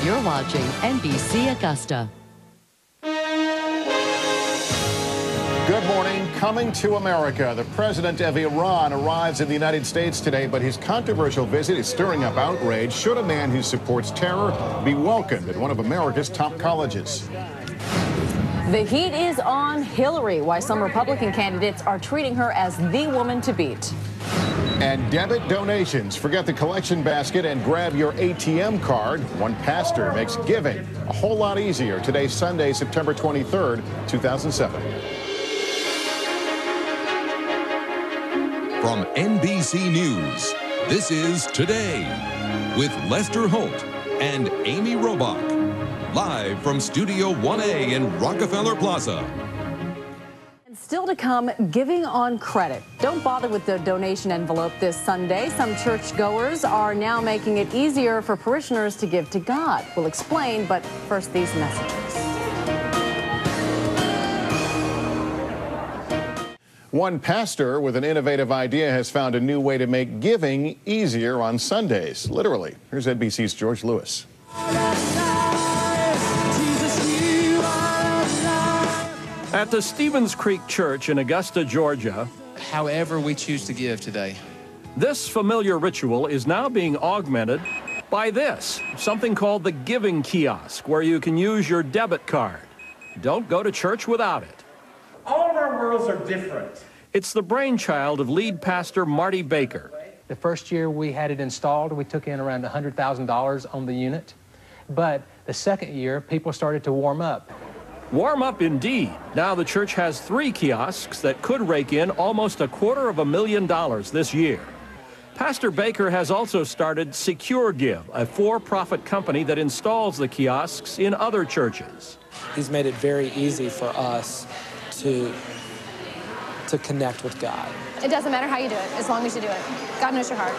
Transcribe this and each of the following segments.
You're watching NBC Augusta. Good morning. Coming to America, the president of Iran arrives in the United States today, but his controversial visit is stirring up outrage. Should a man who supports terror be welcomed at one of America's top colleges? The heat is on Hillary, why some Republican candidates are treating her as the woman to beat. And debit donations. Forget the collection basket and grab your ATM card. One pastor makes giving a whole lot easier. Today, Sunday, September 23rd, 2007. From NBC News, this is Today with Lester Holt and Amy Robach, live from Studio 1A in Rockefeller Plaza. And still to come, giving on credit. Don't bother with the donation envelope this Sunday. Some churchgoers are now making it easier for parishioners to give to God. We'll explain, but first these messages. One pastor with an innovative idea has found a new way to make giving easier on Sundays. Literally. Here's NBC's George Lewis. At the Stevens Creek Church in Augusta, Georgia, however we choose to give today, this familiar ritual is now being augmented by this, something called the Giving Kiosk, where you can use your debit card. Don't go to church without it. All of our worlds are different. It's the brainchild of lead pastor Marty Baker. The first year we had it installed, we took in around $100,000 on the unit. But the second year, people started to warm up. Warm up indeed. Now the church has 3 kiosks that could rake in almost $250,000 this year. Pastor Baker has also started Secure Give, a for-profit company that installs the kiosks in other churches. He's made it very easy for us to connect with God. It doesn't matter how you do it, as long as you do it. God knows your heart.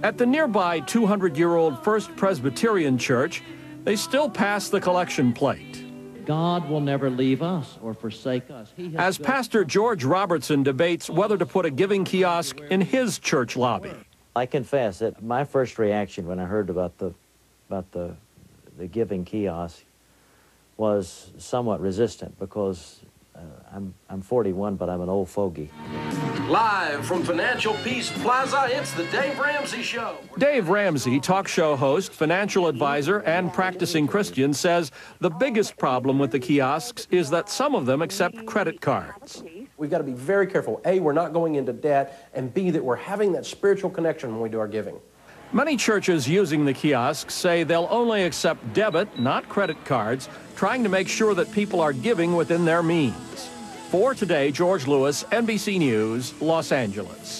At the nearby 200-year-old First Presbyterian Church, they still pass the collection plate. God will never leave us or forsake us. As Pastor George Robertson debates whether to put a giving kiosk in his church lobby. I confess that my first reaction when I heard about the giving kiosk was somewhat resistant, because I'm 41, but I'm an old fogey. Live from Financial Peace Plaza, it's the Dave Ramsey Show. Dave Ramsey, talk show host, financial advisor, and practicing Christian, says the biggest problem with the kiosks is that some of them accept credit cards. We've got to be very careful. A, we're not going into debt, and B, that we're having that spiritual connection when we do our giving. Many churches using the kiosks say they'll only accept debit, not credit cards, trying to make sure that people are giving within their means. For Today, George Lewis, NBC News, Los Angeles.